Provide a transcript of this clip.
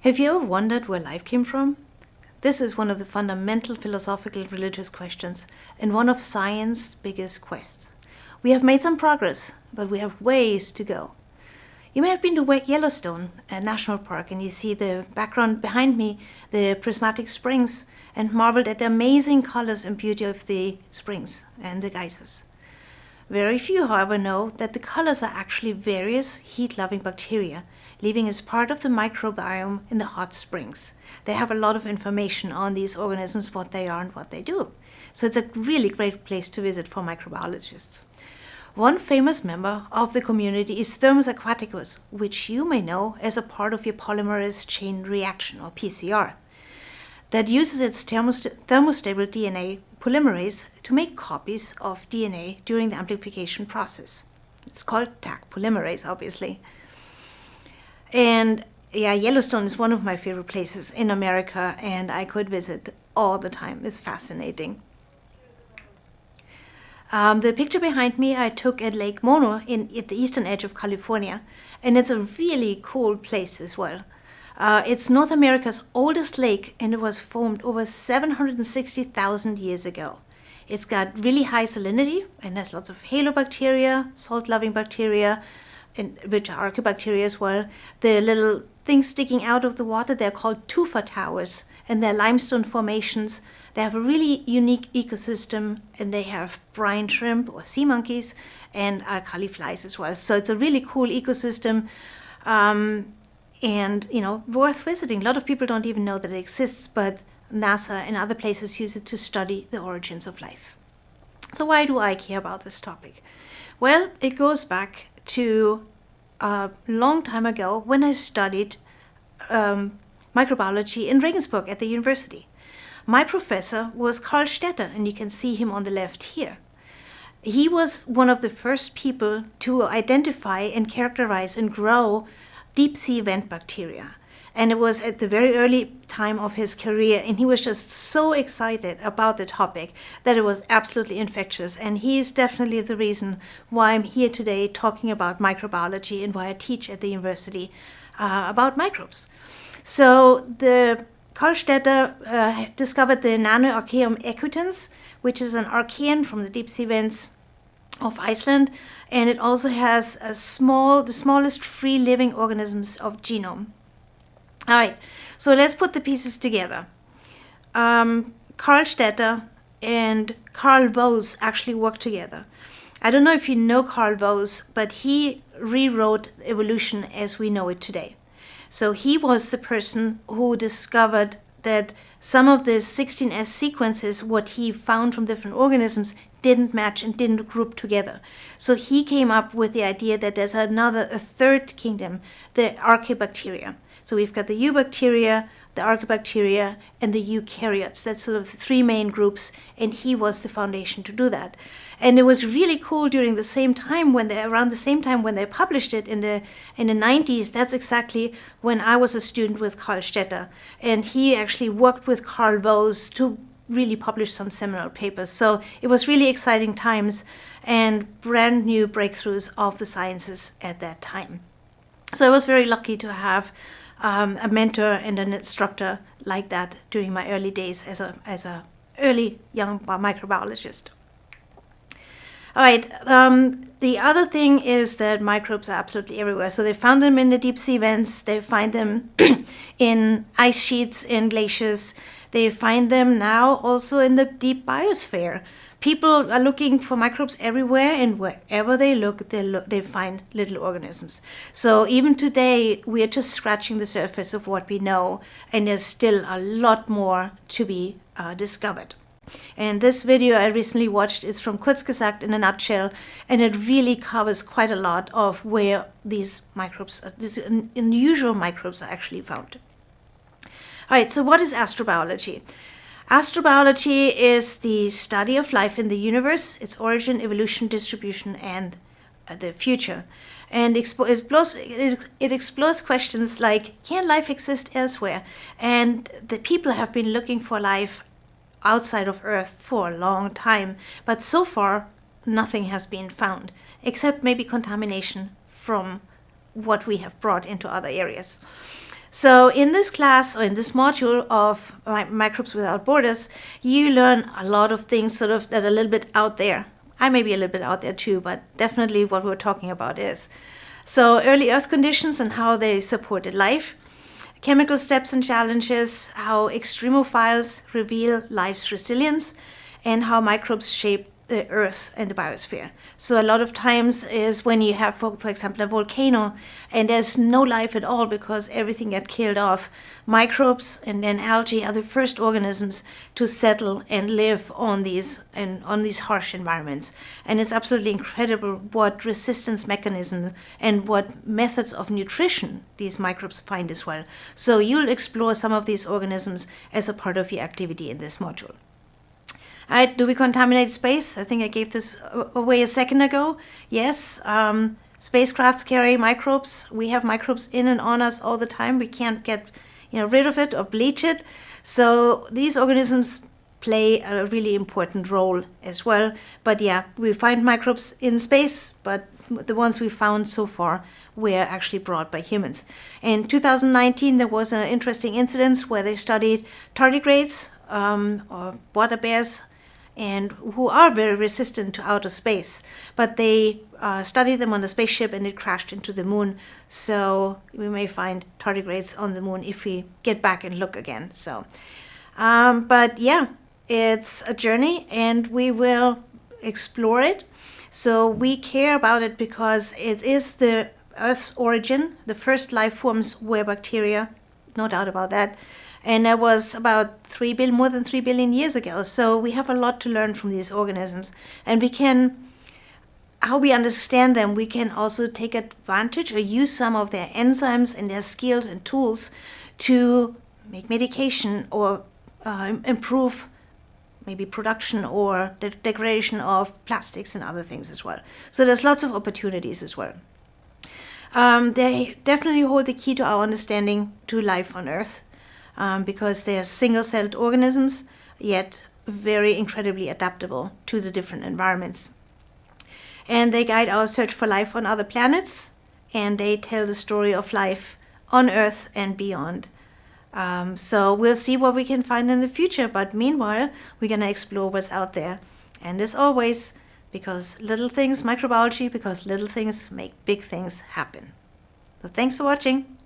Have you ever wondered where life came from? This is one of the fundamental philosophical and religious questions, and one of science's biggest quests. We have made some progress, but we have ways to go. You may have been to Yellowstone National Park, and you see the background behind me, the prismatic springs, and marveled at the amazing colors and beauty of the springs and the geysers. Very few, however, know that the colors are actually various heat-loving bacteria living as part of the microbiome in the hot springs. They have a lot of information on these organisms, what they are and what they do. So it's a really great place to visit for microbiologists. One famous member of the community is Thermus aquaticus, which you may know as a part of your polymerase chain reaction, or PCR, that uses its thermostable DNA polymerase to make copies of DNA during the amplification process. It's called Taq polymerase, obviously. And Yellowstone is one of my favorite places in America, and I could visit all the time. It's fascinating. The picture behind me I took at Lake Mono at the eastern edge of California, and it's a really cool place as well. It's North America's oldest lake, and it was formed over 760,000 years ago. It's got really high salinity and has lots of halobacteria, salt-loving bacteria, which are archaebacteria as well. The little things sticking out of the water, they're called tufa towers, and they're limestone formations. They have a really unique ecosystem, and they have brine shrimp or sea monkeys and alkali flies as well. So it's a really cool ecosystem. And, worth visiting. A lot of people don't even know that it exists, but NASA and other places use it to study the origins of life. So why do I care about this topic? Well, it goes back to a long time ago when I studied microbiology in Regensburg at the university. My professor was Karl Stetter, and you can see him on the left here. He was one of the first people to identify and characterize and grow deep sea vent bacteria. And it was at the very early time of his career, and he was just so excited about the topic that it was absolutely infectious. And he is definitely the reason why I'm here today talking about microbiology and why I teach at the university about microbes. So the Karl Stetter discovered the Nanoarchaeum equitans, which is an archaean from the deep sea vents of Iceland, and it also has the smallest free living organisms of genome. All right, so let's put the pieces together. Karl Stetter and Carl Woese actually worked together. I don't know if you know Carl Woese, but he rewrote evolution as we know it today. So he was the person who discovered that some of the 16S sequences, what he found from different organisms, didn't match and didn't group together. So he came up with the idea that there's a third kingdom, the archaebacteria. So we've got the eubacteria, the archaebacteria, and the eukaryotes. That's sort of the three main groups, and he was the foundation to do that. And it was really cool around the same time when they published it in the 90s. That's exactly when I was a student with Karl Stetter, and he actually worked with Carl Woese to really publish some seminal papers. So it was really exciting times and brand new breakthroughs of the sciences at that time. So I was very lucky to have a mentor and an instructor like that during my early days as a early young microbiologist. All right, the other thing is that microbes are absolutely everywhere. So they found them in the deep sea vents, they find them in ice sheets, in glaciers, they find them now also in the deep biosphere. People are looking for microbes everywhere, and wherever they look, they find little organisms. So even today, we are just scratching the surface of what we know, and there's still a lot more to be discovered. And this video I recently watched is from Kurzgesagt in a nutshell, and it really covers quite a lot of where these unusual microbes are actually found. All right, so what is astrobiology? Astrobiology is the study of life in the universe, its origin, evolution, distribution, and the future. And it explores questions like, can life exist elsewhere? And the people have been looking for life outside of Earth for a long time, but so far nothing has been found, except maybe contamination from what we have brought into other areas. So in this class, or in this module of Microbes Without Borders, you learn a lot of things sort of that are a little bit out there. I may be a little bit out there too, but definitely what we're talking about is. So early Earth conditions and how they supported life, chemical steps and challenges, how extremophiles reveal life's resilience, and how microbes shape the Earth and the biosphere. So a lot of times is when you have, for example, a volcano and there's no life at all because everything got killed off. Microbes and then algae are the first organisms to settle and live on these harsh environments. And it's absolutely incredible what resistance mechanisms and what methods of nutrition these microbes find as well. So you'll explore some of these organisms as a part of your activity in this module. All right, do we contaminate space? I think I gave this away a second ago. Yes, spacecrafts carry microbes. We have microbes in and on us all the time. We can't get rid of it or bleach it. So these organisms play a really important role as well. But yeah, we find microbes in space, but the ones we found so far were actually brought by humans. In 2019, there was an interesting incident where they studied tardigrades, or water bears, and who are very resistant to outer space. But they studied them on a spaceship and it crashed into the moon. So we may find tardigrades on the moon if we get back and look again. So, but yeah, it's a journey and we will explore it. So we care about it because it is the Earth's origin. The first life forms were bacteria, no doubt about that. And that was about more than 3 billion years ago. So we have a lot to learn from these organisms. And how we understand them, we can also take advantage or use some of their enzymes and their skills and tools to make medication or improve maybe production or the degradation of plastics and other things as well. So there's lots of opportunities as well. They definitely hold the key to our understanding to life on Earth. Because they are single-celled organisms, yet very incredibly adaptable to the different environments. And they guide our search for life on other planets, and they tell the story of life on Earth and beyond. So we'll see what we can find in the future, but meanwhile, we're going to explore what's out there. And as always, because little things make big things happen. So thanks for watching.